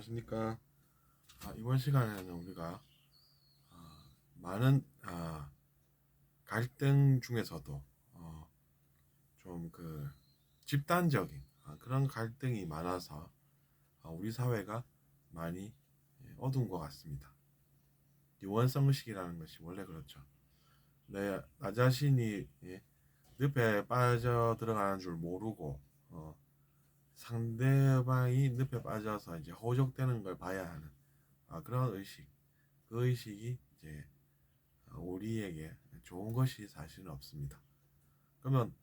안녕하십니까. 이번 시간에는 우리가 많은 갈등 중에서도 좀 그 집단적인 그런 갈등이 많아서 우리 사회가 많이 어두운 것 같습니다. 유언성 의식이라는 것이 원래 그렇죠. 나 자신이 늪에 빠져 들어가는 줄 모르고 상대방이 늪에 빠져서 이제 호적되는 걸 봐야 하는 그런 의식. 그 의식이 이제 우리에게 좋은 것이 사실은 없습니다. 그러면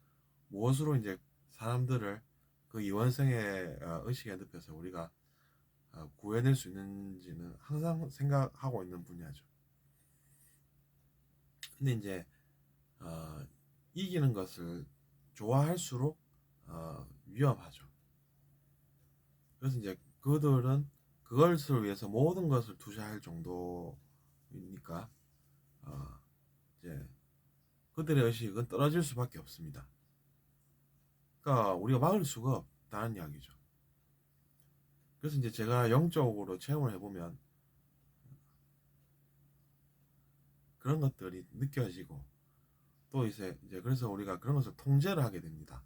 무엇으로 이제 사람들을 그 이원성의 의식에 늪에서 우리가 구해낼 수 있는지는 항상 생각하고 있는 분야죠. 근데 이제 어, 이기는 것을 좋아할수록 위험하죠. 그래서 이제 그들은 그것을 위해서 모든 것을 투자할 정도이니까 어, 이제 그들의 의식은 떨어질 수밖에 없습니다. 그러니까 우리가 막을 수가 없다는 이야기죠. 그래서 이제 제가 영적으로 체험을 해보면 그런 것들이 느껴지고 또 이제 그래서 우리가 그런 것을 통제를 하게 됩니다.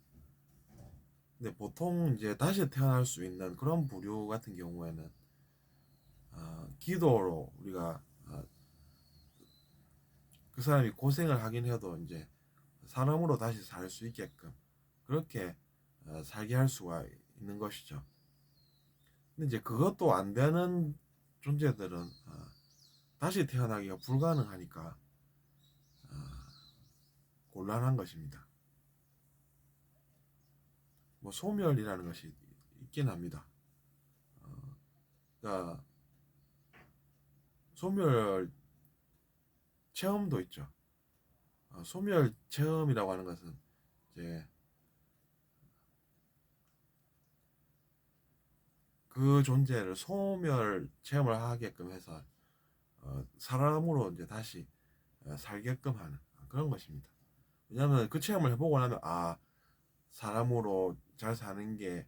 근데 보통 이제 다시 태어날 수 있는 그런 부류 같은 경우에는 기도로 우리가 그 사람이 고생을 하긴 해도 이제 사람으로 다시 살 수 있게끔 그렇게 살게 할 수가 있는 것이죠. 근데 이제 그것도 안 되는 존재들은 다시 태어나기가 불가능하니까 곤란한 것입니다. 뭐 소멸이라는 것이 있긴 합니다. 그러니까 소멸 체험도 있죠. 소멸 체험이라고 하는 것은 이제 그 존재를 소멸 체험을 하게끔 해서 사람으로 이제 다시 살게끔 하는 그런 것입니다. 왜냐하면 그 체험을 해보고 나면 사람으로 잘 사는 게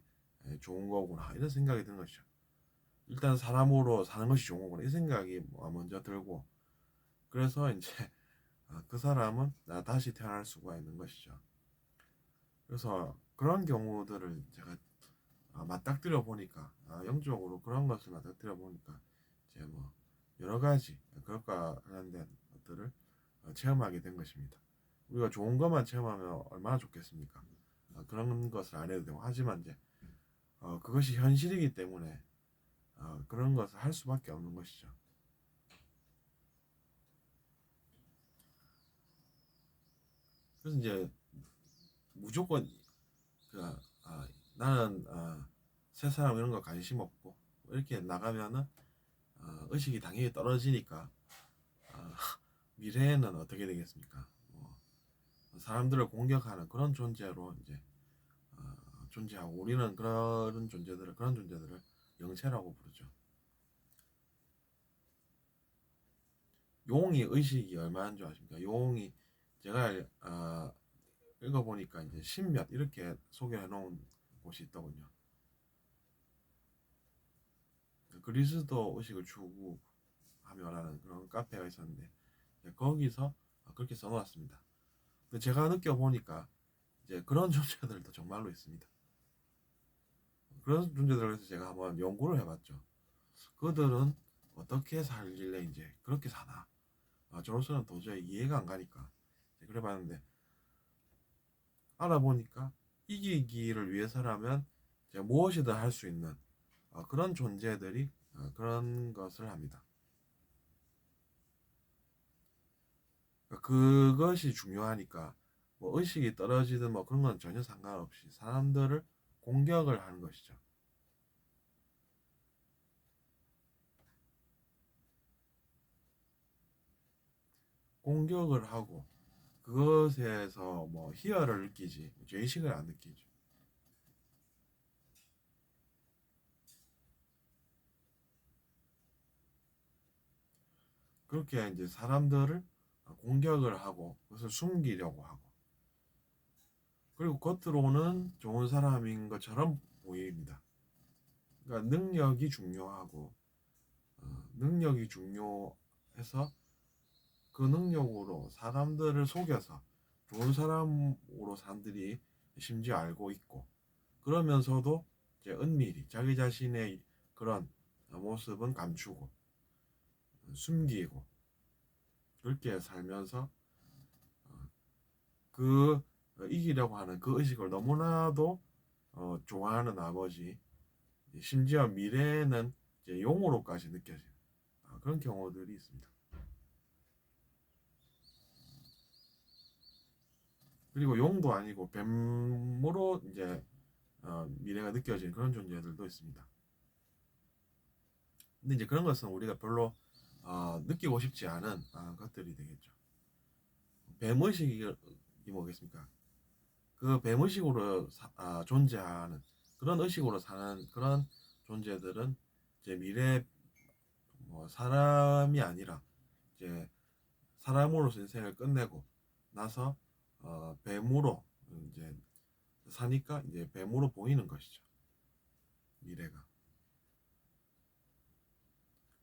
좋은 거구나 이런 생각이 드는 것이죠. 일단 사람으로 사는 것이 좋은 거구나 이 생각이 먼저 들고 그래서 이제 그 사람은 다시 태어날 수가 있는 것이죠. 그래서 그런 경우들을 제가 맞닥뜨려 보니까 영적으로 그런 것을 맞닥뜨려 보니까 이제 뭐 여러 가지 그것과 관련된 것들을 체험하게 된 것입니다. 우리가 좋은 것만 체험하면 얼마나 좋겠습니까? 그런 것을 안 해도 되고 하지만 이제 그것이 현실이기 때문에 그런 것을 할 수밖에 없는 것이죠. 그래서 이제 무조건 그, 나는 새 사람 이런 거 관심 없고 이렇게 나가면은 의식이 당연히 떨어지니까 어, 미래에는 어떻게 되겠습니까? 뭐, 사람들을 공격하는 그런 존재로 이제 존재하고 우리는 그런 존재들을 영체라고 부르죠. 용이 의식이 얼마인 줄 아십니까? 용이 제가 읽어보니까 이제 신몇 이렇게 소개해 놓은 곳이 있더군요. 그리스도 의식을 추구하며라는 그런 카페가 있었는데 거기서 그렇게 써놓았습니다. 제가 느껴보니까 이제 그런 존재들도 정말로 있습니다. 그런 존재들을 해서 제가 한번 연구를 해봤죠. 그들은 어떻게 살길래 이제 그렇게 사나? 저로서는 도저히 이해가 안 가니까 그래 봤는데 알아보니까 이기기를 위해서라면 이제 무엇이든 할 수 있는 그런 존재들이 그런 것을 합니다. 그것이 중요하니까 뭐 의식이 떨어지든 뭐 그런 건 전혀 상관없이 사람들을 공격을 하는 것이죠. 공격을 하고 그것에서 뭐 희열을 느끼지 죄의식을 안 느끼죠. 그렇게 이제 사람들을 공격을 하고 그것을 숨기려고 하고 그리고 겉으로는 좋은 사람인 것처럼 보입니다. 그러니까 능력이 중요하고 능력이 중요해서 그 능력으로 사람들을 속여서 좋은 사람으로 사람들이 심지어 알고 있고 그러면서도 이제 은밀히 자기 자신의 그런 모습은 감추고 숨기고 그렇게 살면서 그 이기려고 하는 그 의식을 너무나도 좋아하는 나머지 심지어 미래에는 이제 용으로까지 느껴지는 그런 경우들이 있습니다. 그리고 용도 아니고 뱀으로 이제 미래가 느껴지는 그런 존재들도 있습니다. 근데 이제 그런 것은 우리가 별로 느끼고 싶지 않은 것들이 되겠죠. 뱀의식이 뭐겠습니까? 그 뱀의식으로 존재하는 그런 의식으로 사는 그런 존재들은 이제 미래 뭐 사람이 아니라 이제 사람으로서 인생을 끝내고 나서 뱀으로 이제 사니까 이제 뱀으로 보이는 것이죠. 미래가.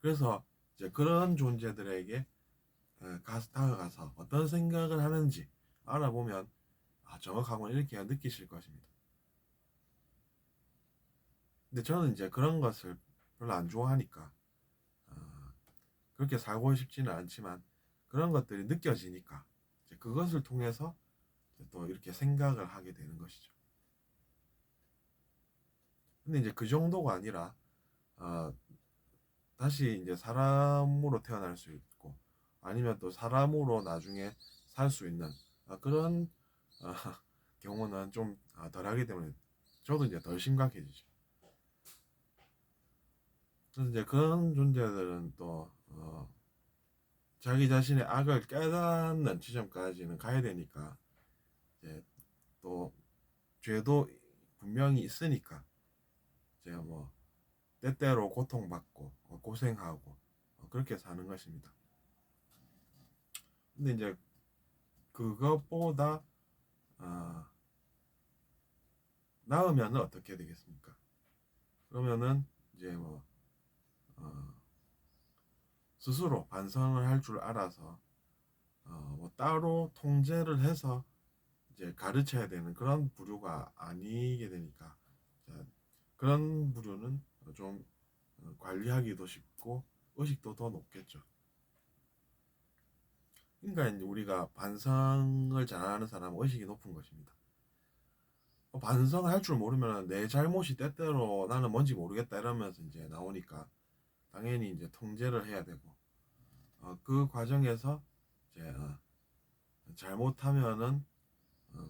그래서 이제 그런 존재들에게 다가가서 어떤 생각을 하는지 알아보면 정확하고 이렇게 느끼실 것입니다. 근데 저는 이제 그런 것을 별로 안 좋아하니까 그렇게 살고 싶지는 않지만 그런 것들이 느껴지니까 이제 그것을 통해서 이제 또 이렇게 생각을 하게 되는 것이죠. 근데 이제 그 정도가 아니라 어, 다시 이제 사람으로 태어날 수 있고 아니면 또 사람으로 나중에 살 수 있는 그런 어, 경우는 좀 덜하기 때문에 저도 이제 덜 심각해지죠. 그래서 이제 그런 존재들은 또 자기 자신의 악을 깨닫는 지점까지는 가야 되니까 이제 또 죄도 분명히 있으니까 제가 뭐 때때로 고통받고 고생하고 그렇게 사는 것입니다. 근데 이제 그것보다 어, 나으면 어떻게 되겠습니까? 그러면은 이제 뭐 어, 스스로 반성을 할 줄 알아서 뭐 따로 통제를 해서 이제 가르쳐야 되는 그런 부류가 아니게 되니까 그런 부류는 좀 관리하기도 쉽고 의식도 더 높겠죠. 그러니까 이제 우리가 반성을 잘하는 사람은 의식이 높은 것입니다. 반성할 줄 모르면 내 잘못이 때때로 나는 뭔지 모르겠다 이러면서 이제 나오니까 당연히 이제 통제를 해야 되고 그 과정에서 이제 잘못하면은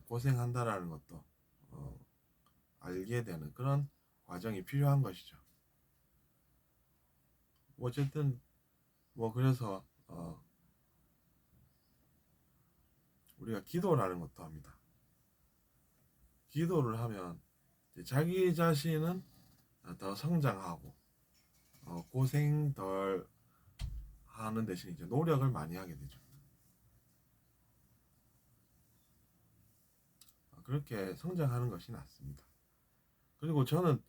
고생한다라는 것도 알게 되는 그런 과정이 필요한 것이죠. 어쨌든 뭐 그래서 우리가 기도라는 것도 합니다. 기도를 하면 자기 자신은 더 성장하고 고생 덜 하는 대신 이제 노력을 많이 하게 되죠. 그렇게 성장하는 것이 낫습니다. 그리고 저는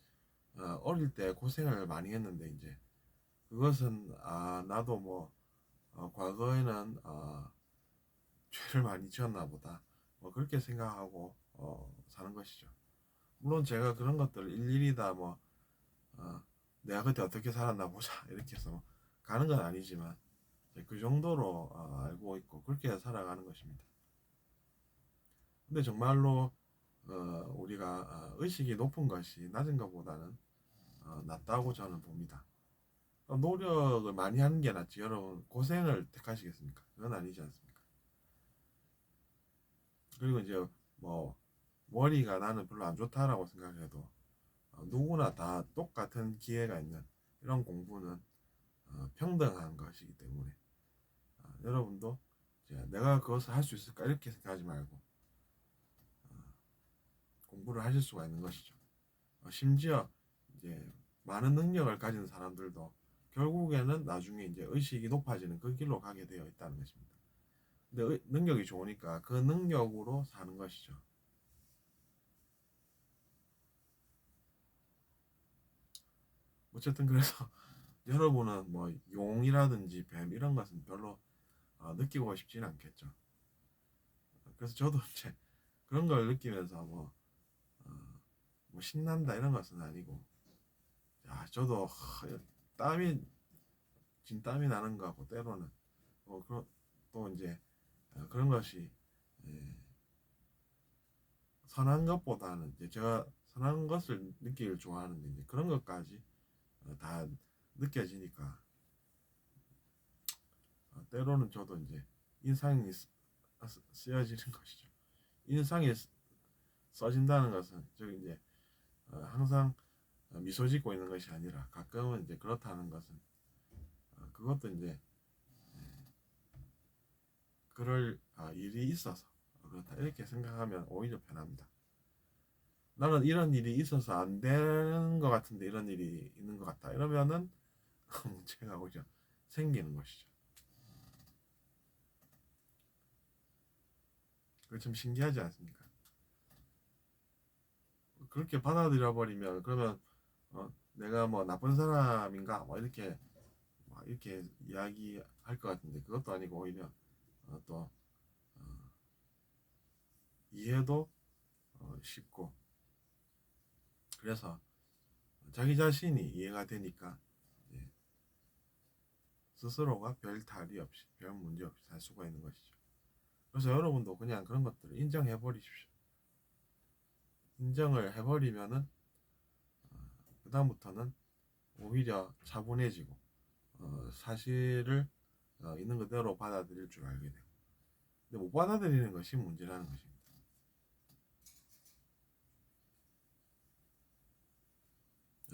어릴 때 고생을 많이 했는데 이제 그것은 나도 뭐 과거에는 죄를 많이 지었나 보다 뭐 그렇게 생각하고 사는 것이죠. 물론 제가 그런 것들을 일일이 다뭐 내가 그때 어떻게 살았나 보자 이렇게 해서 가는 건 아니지만 그 정도로 알고 있고 그렇게 살아가는 것입니다. 근데 정말로 우리가 의식이 높은 것이 낮은 것보다는 낫다고 저는 봅니다. 노력을 많이 하는 게 낫지 여러분 고생을 택하시겠습니까? 그건 아니지 않습니까? 그리고 이제 뭐 머리가 나는 별로 안 좋다라고 생각해도 누구나 다 똑같은 기회가 있는 이런 공부는 평등한 것이기 때문에 여러분도 내가 그것을 할 수 있을까 이렇게 생각하지 말고 공부를 하실 수가 있는 것이죠. 심지어 이제 많은 능력을 가진 사람들도 결국에는 나중에 이제 의식이 높아지는 그 길로 가게 되어 있다는 것입니다. 근데 능력이 좋으니까 그 능력으로 사는 것이죠. 어쨌든 그래서 여러분은 뭐 용이라든지 뱀 이런 것은 별로 느끼고 싶지는 않겠죠. 그래서 저도 이제 그런 걸 느끼면서 어, 뭐 신난다 이런 것은 아니고, 야 저도 땀이 진땀이 나는 것 같고, 때로는 또 이제 그런 것이 예, 선한 것보다는 이제 제가 선한 것을 느끼길 좋아하는데, 이제 그런 것까지 다 느껴지니까 때로는 저도 이제 인상이 쓰여지는 것이죠. 인상이 써진다는 것은 저기 이제 항상 미소 짓고 있는 것이 아니라 가끔은 이제 그렇다는 것은 그것도 이제 그럴 일이 있어서 그렇다 이렇게 생각하면 오히려 편합니다. 나는 이런 일이 있어서 안 되는 것 같은데 이런 일이 있는 것 같다 이러면은 문제가 오히려 생기는 것이죠. 그게 참 신기하지 않습니까? 그렇게 받아들여 버리면, 그러면 내가 뭐 나쁜 사람인가 뭐 이렇게 이렇게 이야기할 것 같은데, 그것도 아니고 오히려 또 이해도 쉽고, 그래서 자기 자신이 이해가 되니까 예, 스스로가 별 탈이 없이 별 문제 없이 살 수가 있는 것이죠. 그래서 여러분도 그냥 그런 것들을 인정해 버리십시오. 인정을 해버리면은 그 다음부터는 오히려 차분해지고 사실을 있는 그대로 받아들일 줄 알게 되고, 근데 못 받아들이는 것이 문제라는 것입니다.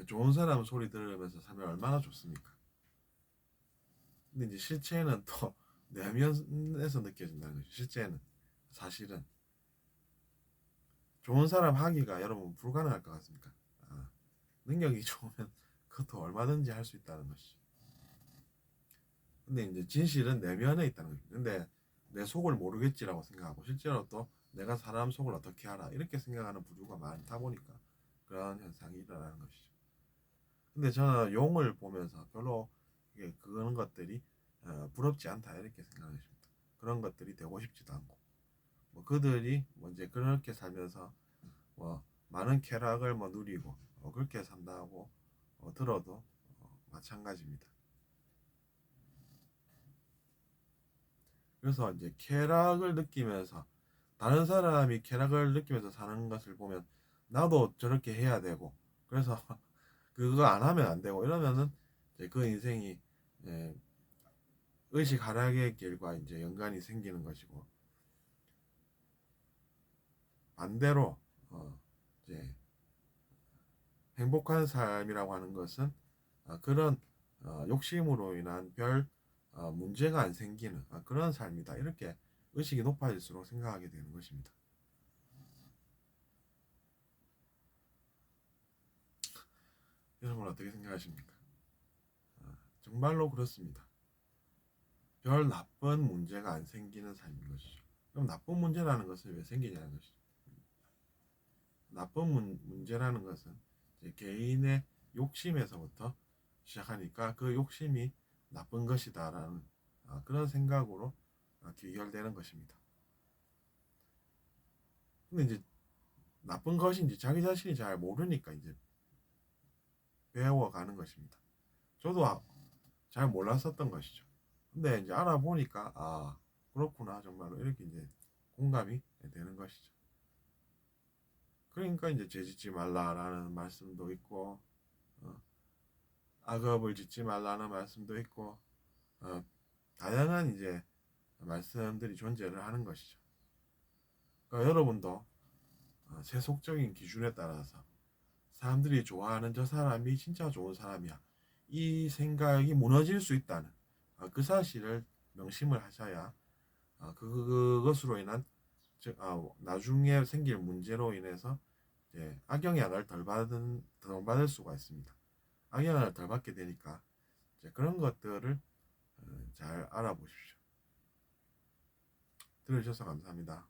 좋은 사람 소리 들으면서 살면 얼마나 좋습니까? 근데 이제 실체는 또 내면에서 느껴진다는 거죠. 실제는 사실은 좋은 사람 하기가 여러분 불가능할 것 같습니까? 능력이 좋으면 그것도 얼마든지 할 수 있다는 것이죠. 근데 이제 진실은 내면에 있다는 거죠. 근데 내 속을 모르겠지라고 생각하고, 실제로 또 내가 사람 속을 어떻게 알아 이렇게 생각하는 부류가 많다 보니까 그런 현상이 일어나는 것이죠. 근데 저는 용을 보면서 별로 그런 것들이 부럽지 않다 이렇게 생각했습니다. 그런 것들이 되고 싶지도 않고, 뭐 그들이 뭐 이제 그렇게 살면서 뭐 많은 쾌락을 뭐 누리고 그렇게 산다고 들어도 마찬가지입니다. 그래서 이제 쾌락을 느끼면서, 다른 사람이 쾌락을 느끼면서 사는 것을 보면 나도 저렇게 해야 되고, 그래서 그거 안 하면 안 되고 이러면은 이제 그 인생이 예, 의식 하락의 길과 이제 연관이 생기는 것이고, 반대로 이제 행복한 삶이라고 하는 것은 그런 욕심으로 인한 별 문제가 안 생기는 그런 삶이다 이렇게 의식이 높아질수록 생각하게 되는 것입니다. 여러분 어떻게 생각하십니까? 정말로 그렇습니다. 별 나쁜 문제가 안 생기는 삶인 것이죠. 그럼 나쁜 문제라는 것은 왜 생기냐는 것이죠. 나쁜 문제라는 것은 이제 개인의 욕심에서부터 시작하니까 그 욕심이 나쁜 것이다라는 그런 생각으로 귀결되는 것입니다. 근데 이제 나쁜 것인지 자기 자신이 잘 모르니까 이제 배워가는 것입니다. 저도 잘 몰랐었던 것이죠. 근데 이제 알아보니까 그렇구나 정말로 이렇게 이제 공감이 되는 것이죠. 그러니까 이제 죄짓지 말라라는 말씀도 있고 어, 악업을 짓지 말라는 말씀도 있고 어, 다양한 이제 말씀들이 존재를 하는 것이죠. 그러니까 여러분도 세속적인 기준에 따라서 사람들이 좋아하는 저 사람이 진짜 좋은 사람이야, 이 생각이 무너질 수 있다는 그 사실을 명심을 하셔야 그것으로 인한 즉 나중에 생길 문제로 인해서 이제 악영향을 덜 받을 수가 있습니다. 악영향을 덜 받게 되니까 이제 그런 것들을 잘 알아보십시오. 들어주셔서 감사합니다.